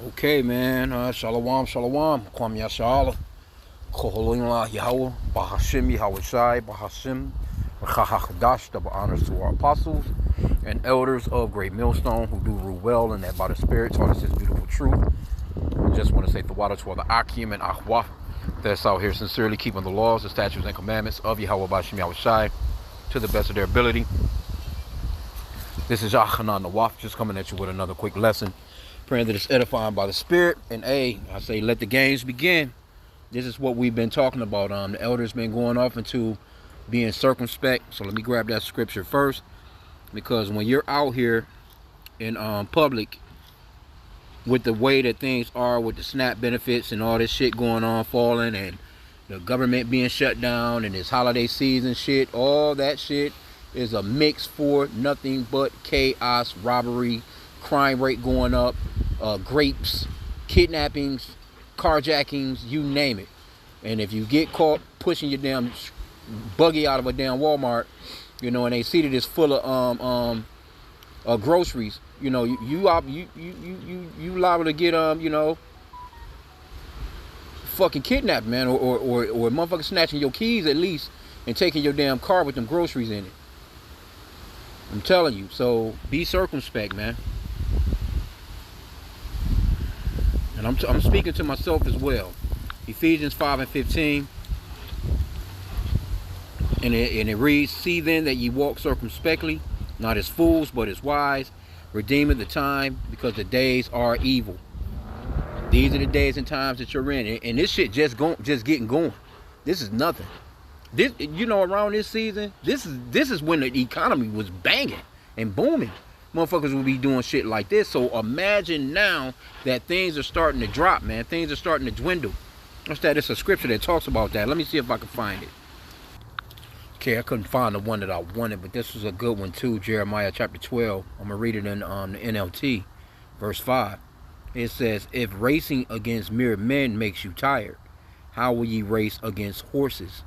Okay, man. Shalom, shalom. Kwam Yashala. Koholingla Yahweh. Bahashim Yahweh Shai. Bahashim. Chachadash. Double honors to our apostles and elders of Great Millstone who do rule well and that by the Spirit taught us His beautiful truth. I just want to say the water to all the H.I.M and Ahwa that's out here sincerely keeping the laws, the statutes, and commandments of Yahweh Bahashim Yahweh Shai to the best of their ability. This is Yachanan Nawaf just coming at you with another quick lesson. Praying that it's edifying by the Spirit. And I say let the games begin. This is what we've been talking about. The elders been going off into being circumspect. So let me grab that scripture first. Because when you're out here in public with the way that things are with the SNAP benefits and all this shit going on, falling, and the government being shut down and this holiday season shit, all that shit is a mix for nothing but chaos, robbery, crime rate going up, grapes, kidnappings, carjackings, you name it. And if you get caught pushing your damn buggy out of a damn Walmart, and they see that it's full of groceries, you liable to get fucking kidnapped, man, or motherfuckers snatching your keys at least and taking your damn car with them groceries in it. I'm telling you, so be circumspect, man. And I'm speaking to myself as well. Ephesians 5:15. And it reads, "See then that ye walk circumspectly, not as fools, but as wise, redeeming the time, because the days are evil." These are the days and times that you're in. And this shit just getting going. This is nothing. This, around this season, this is when the economy was banging and booming. Motherfuckers will be doing shit like this. So imagine now that things are starting to drop, man. Things are starting to dwindle. What's that? It's a scripture that talks about that. Let me see if I can find it. Okay, I couldn't find the one that I wanted, but this was a good one too. Jeremiah chapter 12. I'm going to read it in the NLT, verse 5. It says, "If racing against mere men makes you tired, how will ye race against horses?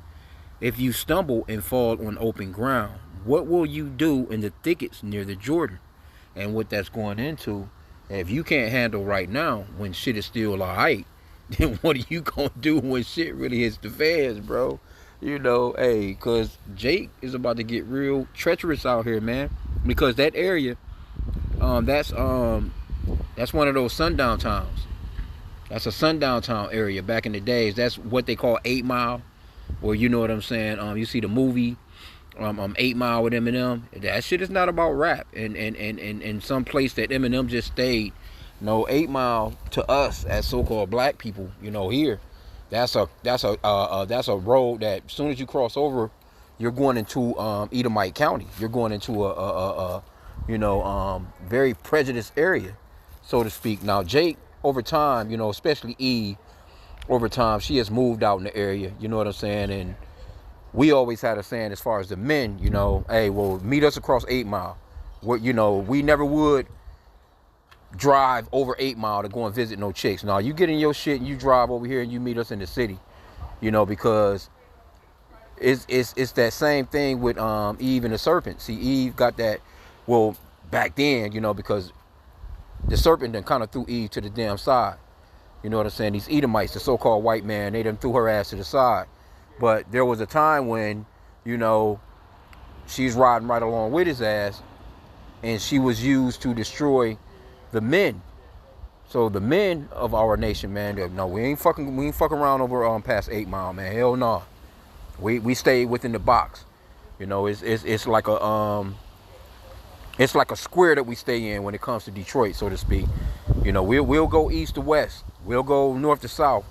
If you stumble and fall on open ground, what will you do in the thickets near the Jordan?" And what that's going into, if you can't handle right now when shit is still alright, then what are you gonna do when shit really hits the fans, bro? Cause Jake is about to get real treacherous out here, man. Because that area, that's one of those sundown towns. That's a sundown town area back in the days. That's what they call 8 Mile. Or you know what I'm saying? You see the movie 8 Mile with Eminem. That shit is not about rap. And some place that Eminem just stayed. 8 Mile to us as so-called black people, here, that's a road that as soon as you cross over, you're going into Edomite County. You're going into a very prejudiced area, so to speak. Now Jake, over time, especially Eve, over time, she has moved out in the area. You know what I'm saying? And we always had a saying as far as the men, hey, well, meet us across 8 Mile. We never would drive over 8 Mile to go and visit no chicks. Now, you get in your shit and you drive over here and you meet us in the city, because it's that same thing with Eve and the serpent. See, Eve got that, well, back then, because the serpent then kind of threw Eve to the damn side. You know what I'm saying? These Edomites, the so-called white man, they done threw her ass to the side. But there was a time when, she's riding right along with his ass, and she was used to destroy the men. So the men of our nation, man, no, we ain't fucking around over past 8 Mile, man. Hell no. We stay within the box. It's like a square that we stay in when it comes to Detroit, so to speak. We'll go east to west. We'll go north to south.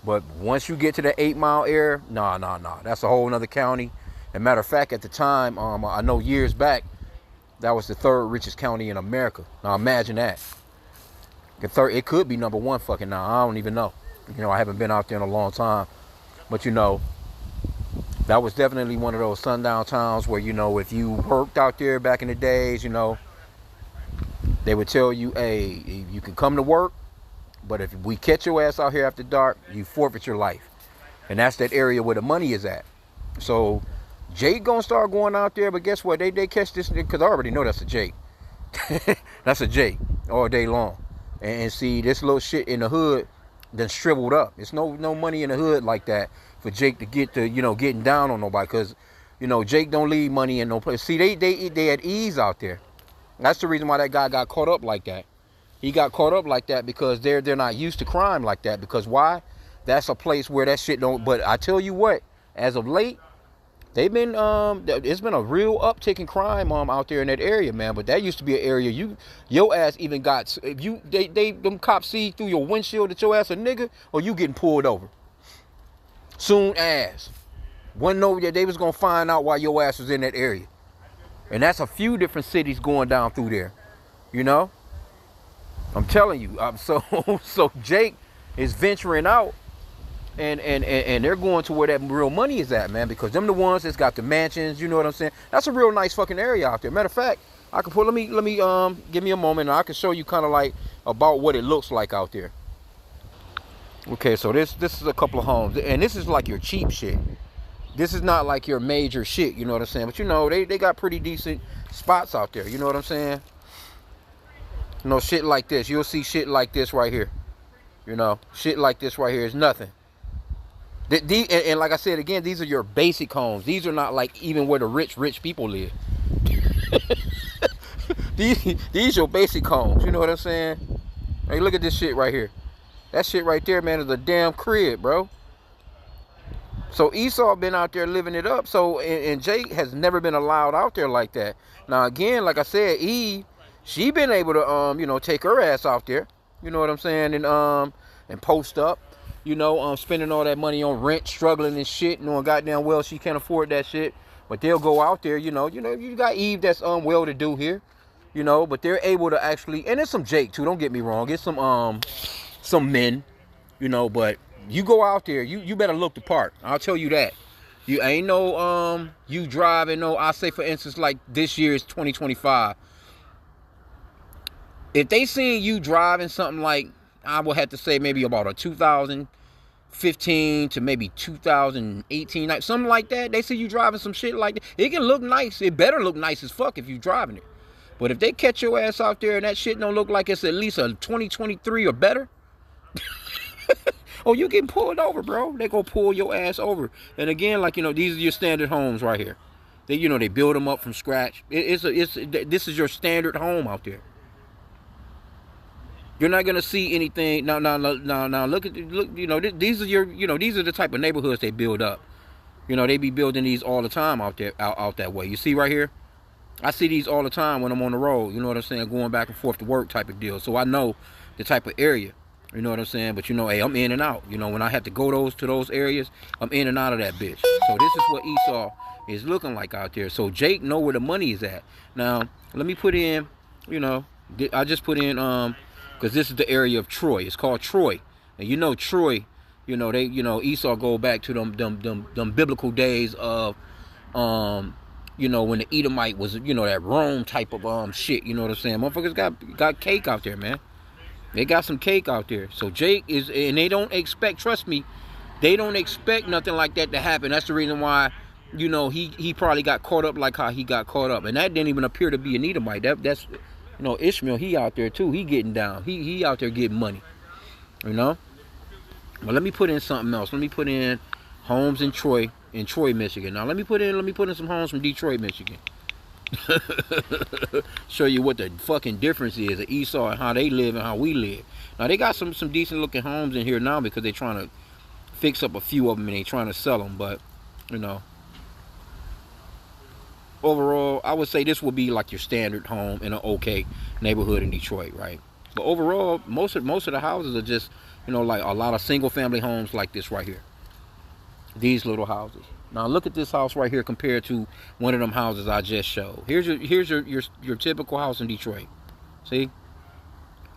But once you get to the 8 Mile area, nah. That's a whole nother county. And matter of fact, at the time, I know years back, that was the 3rd richest county in America. Now imagine that. It could be number 1 fucking now. I don't even know. I haven't been out there in a long time. But that was definitely one of those sundown towns where, if you worked out there back in the days, they would tell you, hey, you can come to work, but if we catch your ass out here after dark, you forfeit your life. And that's that area where the money is at. So Jake gonna start going out there, but guess what? They catch this, because I already know that's a Jake. That's a Jake all day long. And see, this little shit in the hood then shriveled up. It's no money in the hood like that for Jake to get to, getting down on nobody. Because, Jake don't leave money in no place. See, they at ease out there. That's the reason why that guy got caught up like that. He got caught up like that because they're not used to crime like that. Because why? That's a place where that shit don't. But I tell you what, as of late, they've been it's been a real uptick in crime out there in that area, man. But that used to be an area your ass even got, if them cops see through your windshield that your ass a nigga, or you getting pulled over soon as. One know that they was gonna find out why your ass was in that area. And that's a few different cities going down through there, I'm telling you. So Jake is venturing out, and they're going to where that real money is at, man, because them the ones that's got the mansions. You know what I'm saying? That's a real nice fucking area out there. Matter of fact, I can let me give me a moment, and I can show you kind of like about what it looks like out there. Okay, so this is a couple of homes, and this is like your cheap shit. This is not like your major shit, you know what I'm saying? But they got pretty decent spots out there, you know what I'm saying? Shit like this. You'll see shit like this right here. Shit like this right here is nothing. And like I said again, these are your basic homes. These are not like even where the rich people live. These your basic homes, you know what I'm saying? Hey, look at this shit right here. That shit right there, man, is a damn crib, bro. So Esau been out there living it up. So and Jake has never been allowed out there like that. Now again, like I said, Eve, she been able to take her ass out there. You know what I'm saying? And post up. Spending all that money on rent, struggling and shit, knowing goddamn well she can't afford that shit. But they'll go out there, you got Eve that's well to do here, but they're able to actually, and there's some Jake too, don't get me wrong. It's some men, but you go out there, you better look the part. I'll tell you that. You ain't you driving I say for instance like this year is 2025. If they seen you driving something like, I would have to say maybe about a 2015 to maybe 2018, something like that. They see you driving some shit like that. It can look nice. It better look nice as fuck if you driving it. But if they catch your ass out there and that shit don't look like it's at least a 2023 or better, oh, you getting pulled over, bro. They gonna pull your ass over. And again, like, these are your standard homes right here. They build them up from scratch. This is your standard home out there. You're not gonna see anything. Now, look. These are these are the type of neighborhoods they build up. They be building these all the time out there, out that way. You see right here, I see these all the time when I'm on the road. You know what I'm saying? Going back and forth to work type of deal. So I know the type of area. You know what I'm saying? But hey, I'm in and out. When I have to go to those areas, I'm in and out of that bitch. So this is what Esau is looking like out there. So Jake know where the money is at. Now let me put in. I just put in because this is the area of Troy. It's called Troy. And Troy, they Esau go back to them biblical days of when the Edomite was, that Rome type of shit, you know what I'm saying? Motherfuckers got cake out there, man. They got some cake out there. So Jake is, and they don't expect, trust me, they don't expect nothing like that to happen. That's the reason why, he probably got caught up like how he got caught up. And that didn't even appear to be an Edomite. That's Ishmael, he out there too. He getting down. He out there getting money. But let me put in something else. Let me put in homes in Troy, Michigan. Now let me put in some homes from Detroit, Michigan. Show you what the fucking difference is of Esau and how they live and how we live. Now they got some decent looking homes in here now because they're trying to fix up a few of them and they're trying to sell them. But overall, I would say this would be like your standard home in an okay neighborhood in Detroit, right? But overall, most of the houses are just, like a lot of single family homes like this right here. These little houses. Now look at this house right here compared to one of them houses I just showed. Here's your typical house in Detroit. See?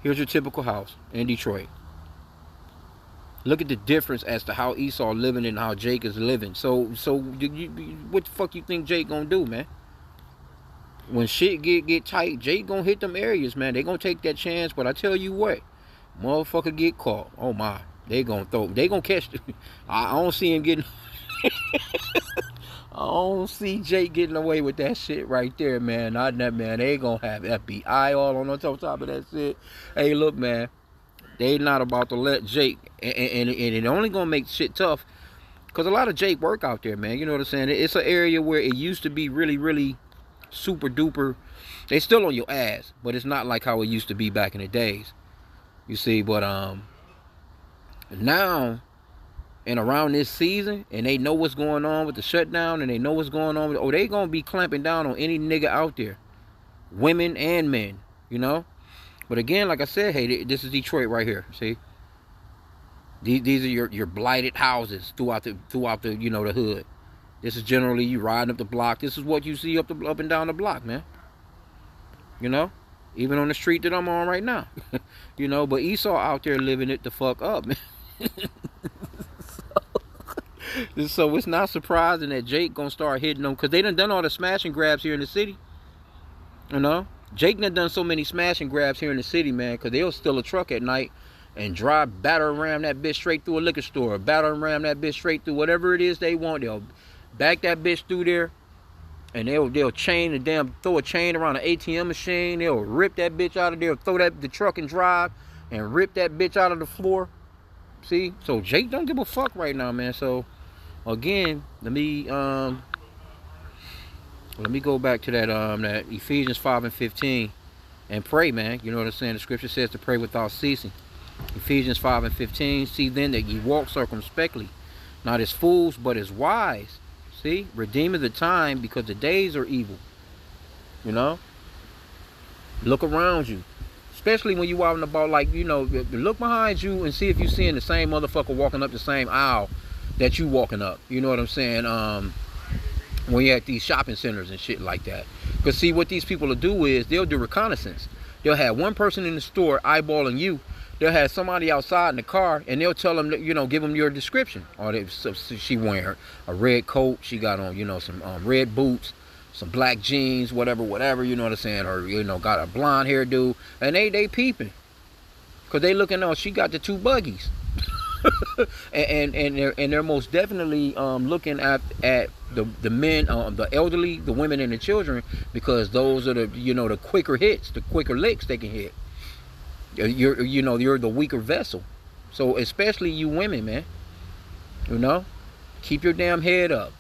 Here's your typical house in Detroit. Look at the difference as to how Esau living and how Jake is living. So what the fuck you think Jake gonna do, man? When shit get tight, Jake gonna hit them areas, man. They gonna take that chance, but I tell you what, motherfucker get caught. Oh my, they gonna catch. I don't see him getting. I don't see Jake getting away with that shit right there, man. Not that, man. They gonna have FBI all on top of that shit. Hey, look, man. They not about to let Jake, and it only gonna make shit tough, because a lot of Jake work out there, man. You know what I'm saying? It's an area where it used to be really, really super duper. They still on your ass, but it's not like how it used to be back in the days. You see, but now and around this season, and they know what's going on with the shutdown, and they know what's going on with, they gonna be clamping down on any nigga out there, women and men, you know. But again, like I said, hey, this is Detroit right here. See, these are your blighted houses throughout the you know, the hood. This is generally you riding up the block. This is what you see up and down the block, man. You know, even on the street that I'm on right now. You know, but Esau out there living it the fuck up, man. So it's not surprising that Jake gonna start hitting them, because they done all the smash and grabs here in the city. You know, Jake done so many smash and grabs here in the city, man, because they'll steal a truck at night and drive, batter and ram that bitch straight through a liquor store, batter and ram that bitch straight through whatever it is they want. They'll back that bitch through there, and they'll chain and throw a chain around an ATM machine. They'll rip that bitch out of there, throw the truck and drive, and rip that bitch out of the floor. See, so Jake don't give a fuck right now, man. So again, let me go back to that Ephesians 5:15 and pray, man. You know what I'm saying? The scripture says to pray without ceasing. Ephesians 5:15. See then that ye walk circumspectly, not as fools, but as wise. See, redeeming the time, because the days are evil. You know, look around you, especially when you out and about. Like, you know, look behind you and see if you seeing the same motherfucker walking up the same aisle that you walking up. You know what I'm saying? When you're at these shopping centers and shit like that. Because see, what these people will do is they'll do reconnaissance. They'll have one person in the store eyeballing you. They'll have somebody outside in the car, and they'll tell them, that, you know, give them your description. Or she wearing a red coat, she got on, you know, some red boots, some black jeans, whatever, you know what I'm saying? Or, you know, got a blonde hairdo, and they peeping. Because they looking on, she got the two buggies. and they're most definitely looking at the men, the elderly, the women, and the children, because those are the, you know, the quicker hits, the quicker licks they can hit. You're the weaker vessel. So especially you women, man, you know, keep your damn head up.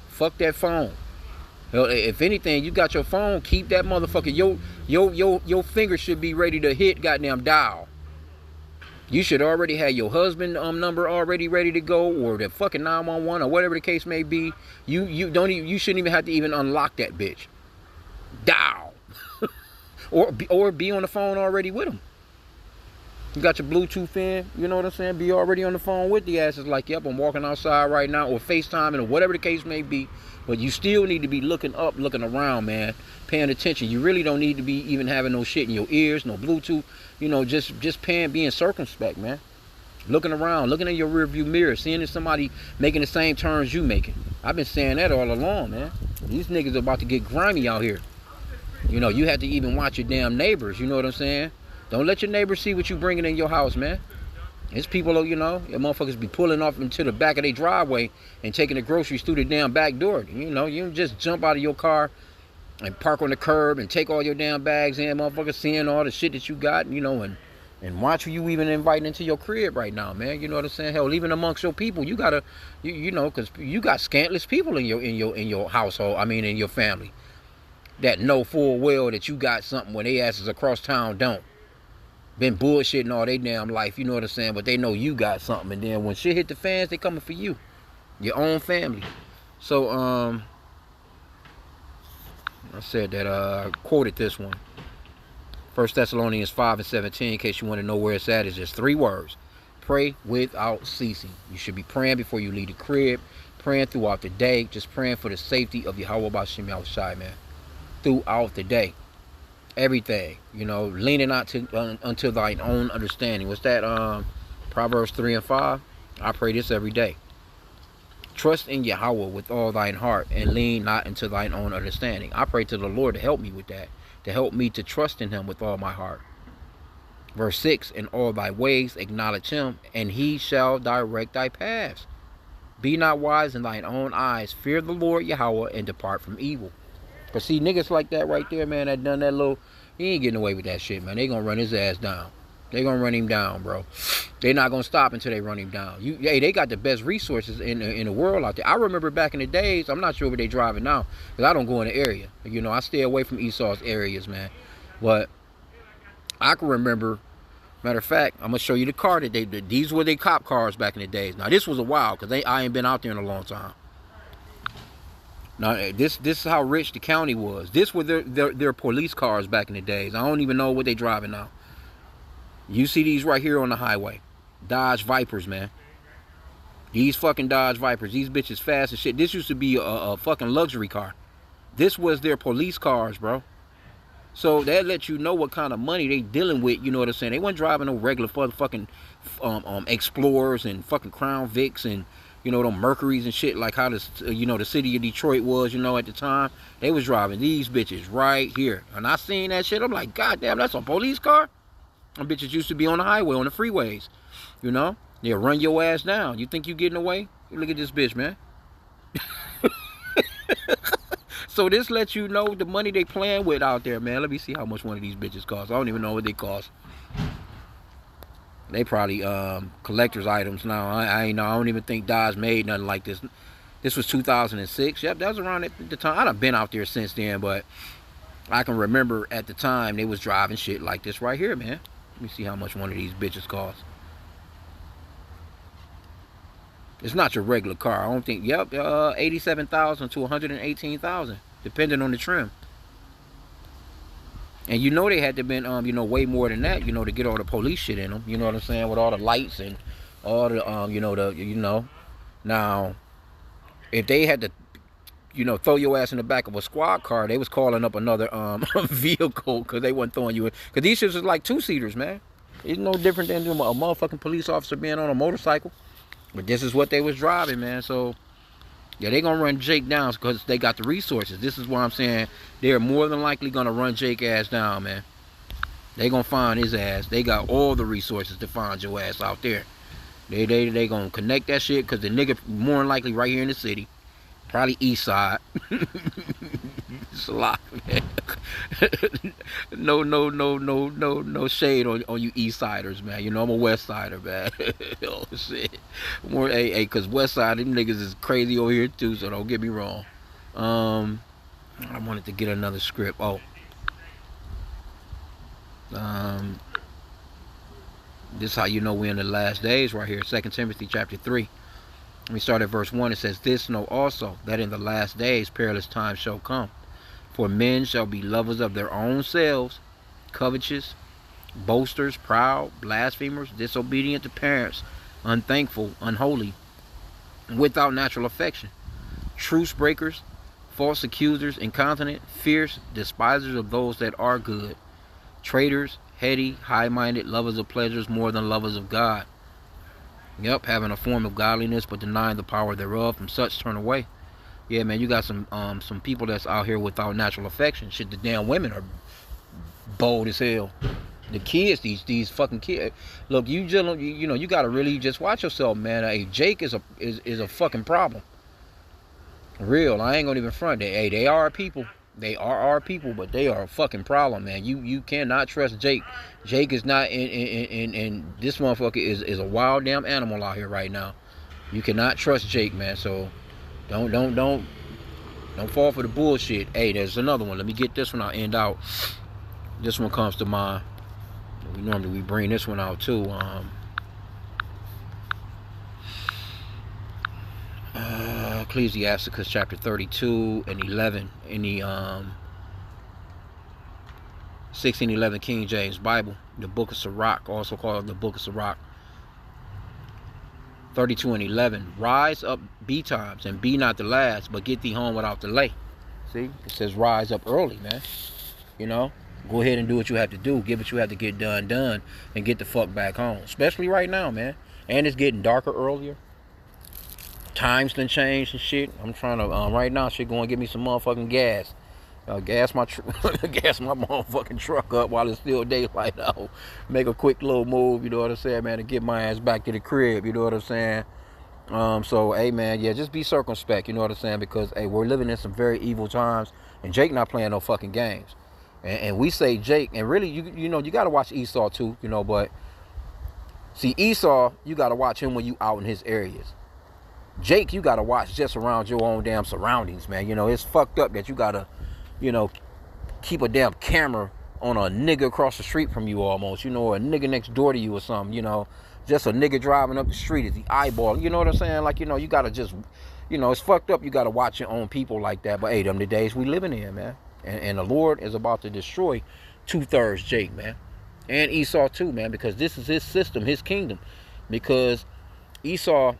Fuck that phone. If anything, you got your phone, keep that motherfucker. Your finger should be ready to hit goddamn dial. You should already have your husband number already ready to go, or the fucking 911, or whatever the case may be. You shouldn't even have to even unlock that bitch. Dial. or be on the phone already with them. You got your Bluetooth in, you know what I'm saying? Be already on the phone with the asses, like, yep, I'm walking outside right now, or FaceTiming, or whatever the case may be. But you still need to be looking up, looking around, man, paying attention. You really don't need to be even having no shit in your ears, no Bluetooth, you know, just being circumspect, man. Looking around, looking in your rearview mirror, seeing if somebody making the same turns you making. I've been saying that all along, man. These niggas are about to get grimy out here. You know, you have to even watch your damn neighbors, you know what I'm saying? Don't let your neighbors see what you bringing in your house, man. It's people, you know, your motherfuckers be pulling off into the back of their driveway and taking the groceries through the damn back door. You know, you don't just jump out of your car and park on the curb and take all your damn bags in, motherfuckers seeing all the shit that you got, you know, and watch who you even inviting into your crib right now, man. You know what I'm saying? Hell, even amongst your people, you gotta, you know, because you got scantless people in your household. I mean, in your family, that know full well that you got something when they asses across town don't. Been bullshitting all they damn life, you know what I'm saying? But they know you got something, and then when shit hit the fans, they coming for you, your own family. So I said that I quoted this one. 1 Thessalonians 5:17, in case you want to know where it's at, is just 3 words. Pray without ceasing. You should be praying before you leave the crib, praying throughout the day, just praying for the safety of Yahweh B'Shem Yahushai, man, throughout the day. Everything, you know, leaning not unto thine own understanding. What's that? Proverbs 3:5. I pray this every day. Trust in Yahweh with all thine heart, and lean not into thine own understanding. I pray to the Lord to help me with that, to help me to trust in him with all my heart. Verse 6, in all thy ways acknowledge him, and he shall direct thy paths. Be not wise in thine own eyes. Fear the Lord Yahweh and depart from evil. But see, niggas like that right there, man, that done that little, he ain't getting away with that shit, man. They gonna run his ass down. They gonna run him down, bro. They not gonna stop until they run him down. Hey, they got the best resources in the world out there. I remember back in the days, I'm not sure where they driving now, because I don't go in the area. You know, I stay away from Esau's areas, man. But I can remember, matter of fact, I'm gonna show you the car that these were their cop cars back in the days. Now this was a while, because I ain't been out there in a long time. Now this is how rich the county was. This were their police cars back in the days. I don't even know what they driving now. You see these right here on the highway. Dodge Vipers, man. These fucking Dodge Vipers. These bitches fast as shit. This used to be a fucking luxury car. This was their police cars, bro. So that lets you know what kind of money they dealing with, you know what I'm saying? They weren't driving no regular fucking Explorers and fucking Crown Vics and, you know, them Mercuries and shit like how the city of Detroit was, you know, at the time. They was driving these bitches right here. And I seen that shit. I'm like, God damn, that's a police car? Them bitches used to be on the highway, on the freeways. You know? They'll run your ass down. You think you getting away? Look at this bitch, man. So this lets you know the money they playing with out there, man. Let me see how much one of these bitches cost. I don't even know what they cost. They probably collector's items now. I don't even think Dodge made nothing like this. This was 2006. Yep, that was around the time. I done been out there since then, but I can remember at the time they was driving shit like this right here, man. Let me see how much one of these bitches cost. It's not your regular car. I don't think. Yep, $87,000 to $118,000, depending on the trim. And you know they had to been, way more than that, to get all the police shit in them. You know what I'm saying? With all the lights and all the, Now, if they had to, throw your ass in the back of a squad car, they was calling up another vehicle because they wasn't throwing you in. Because these shits was like two-seaters, man. It's no different than a motherfucking police officer being on a motorcycle. But this is what they was driving, man. So, yeah, they gonna run Jake down because they got the resources. This is why I'm saying they're more than likely gonna run Jake ass down, man. They gonna find his ass. They got all the resources to find your ass out there. They gonna connect that shit because the nigga more than likely right here in the city. Probably east side. It's a lot, man. No shade on you east siders, man. I'm a west sider, man. Oh shit. More cause west side, them niggas is crazy over here too, so don't get me wrong. I wanted to get another script. This is how you know we're in the last days right here. 2 Timothy chapter 3. We start at verse 1. It says, "This know also, that in the last days perilous times shall come. For men shall be lovers of their own selves, covetous, boasters, proud, blasphemers, disobedient to parents, unthankful, unholy, without natural affection, truce breakers, false accusers, incontinent, fierce, despisers of those that are good, traitors, heady, high-minded, lovers of pleasures more than lovers of God. Yep, having a form of godliness, but denying the power thereof. From such turn away." Yeah, man, you got some people that's out here without natural affection. Shit, the damn women are bold as hell. The kids, these fucking kids. Look, you gotta really just watch yourself, man. Hey, Jake is a fucking problem. Real, I ain't gonna even front. They are our people. They are our people, but they are a fucking problem, man. You cannot trust Jake. Jake is not in this motherfucker is a wild damn animal out here right now. You cannot trust Jake, man. So don't fall for the bullshit. Hey, there's another one. Let me get this one. I'll end out. This one comes to mind. We bring this one out too. Ecclesiasticus chapter 32 and 11 in the 1611 King James Bible, the book of Sirach, also called the book of Sirach. 32 and 11. "Rise up betimes and be not the last, but get thee home without delay." See, it says rise up early, man. Go ahead and do what you have to do. Get what you have to get done, and get the fuck back home. Especially right now, man. And it's getting darker earlier. Times done changed and shit. I'm trying to right now. Shit, go and get me some motherfucking gas. Gas my gas my motherfucking truck up while it's still daylight out. Make a quick little move. You know what I'm saying, man, to get my ass back to the crib. You know what I'm saying. So, hey, man, yeah, just be circumspect, you know what I'm saying? Because, hey, we're living in some very evil times, and Jake not playing no fucking games. And we say Jake, and really, you know, you got to watch Esau, too, you know, but, see, Esau, you got to watch him when you out in his areas. Jake, you got to watch just around your own damn surroundings, man. You know, it's fucked up that you got to, you know, keep a damn camera on a nigga across the street from you almost, you know, or a nigga next door to you or something, you know. Just a nigga driving up the street is the eyeball. You know what I'm saying? Like, you know, you got to just, you know, it's fucked up. You got to watch your own people like that. But, hey, them the days we living in, man. And the Lord is about to destroy 2/3 Jake, man. And Esau, too, man, because this is his system, his kingdom. Because Esau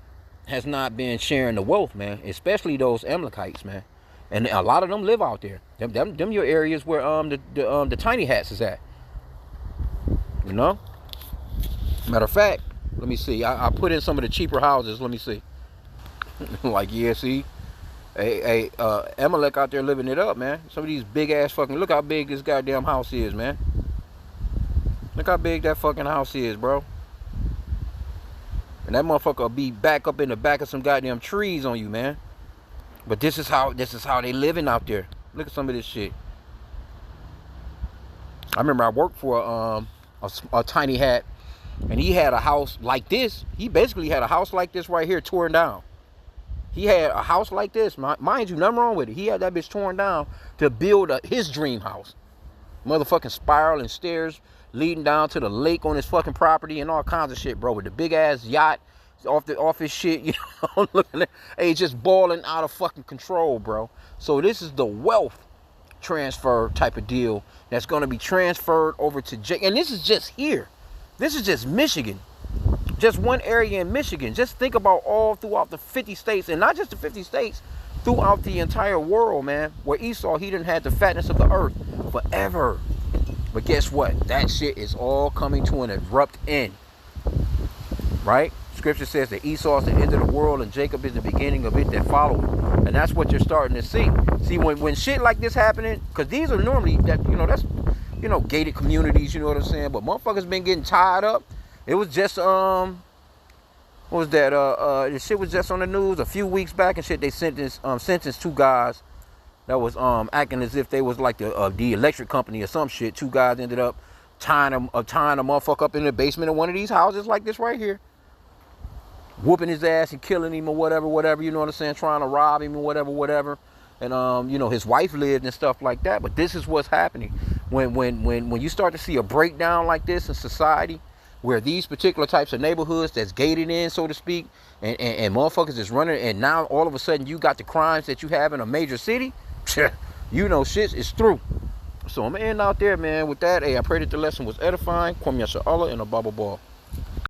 has not been sharing the wealth, man, especially those Amalekites, man. And a lot of them live out there. Them your areas where the tiny hats is at. You know? Matter of fact, let me see. I put in some of the cheaper houses. Let me see. Like, yeah, see? Hey, Amalek out there living it up, man. Some of these big ass fucking, look how big this goddamn house is, man. Look how big that fucking house is, bro. And that motherfucker will be back up in the back of some goddamn trees on you, man. But this is how they living out there. Look at some of this shit. I remember I worked for a tiny hat, and he had a house like this. He basically had a house like this right here torn down. He had a house like this. Mind you, nothing wrong with it. He had that bitch torn down to build his dream house. Motherfucking spiral and stairs leading down to the lake on his fucking property and all kinds of shit, bro. With the big ass yacht off his shit, you know, looking at, hey, just balling out of fucking control, bro. So this is the wealth transfer type of deal that's going to be transferred over to Jake. And this is just here. This is just Michigan. Just one area in Michigan. Just think about all throughout the 50 states, and not just the 50 states, throughout the entire world, man, where Esau, he didn't have the fatness of the earth forever. But guess what? That shit is all coming to an abrupt end. Right? Scripture says that Esau is the end of the world and Jacob is the beginning of it that followed. And that's what you're starting to see. See, when shit like this happening, because these are normally, that, you know, that's, you know, gated communities, you know what I'm saying? But motherfuckers been getting tied up. It was just, what was that? This shit was just on the news a few weeks back and shit. They sentenced two guys that was acting as if they was like the electric company or some shit. Two guys ended up tying a motherfucker up in the basement of one of these houses like this right here, whooping his ass and killing him or whatever, you know what I'm saying, trying to rob him or whatever. And you know, his wife lived and stuff like that. But this is what's happening when you start to see a breakdown like this in society, where these particular types of neighborhoods that's gated in, so to speak, and motherfuckers is running, and now all of a sudden you got the crimes that you have in a major city, you know, shit is through. So I'm gonna end out there, man, with that. Hey, I pray that the lesson was edifying. Kwam Yasha Allah in a Bible ball.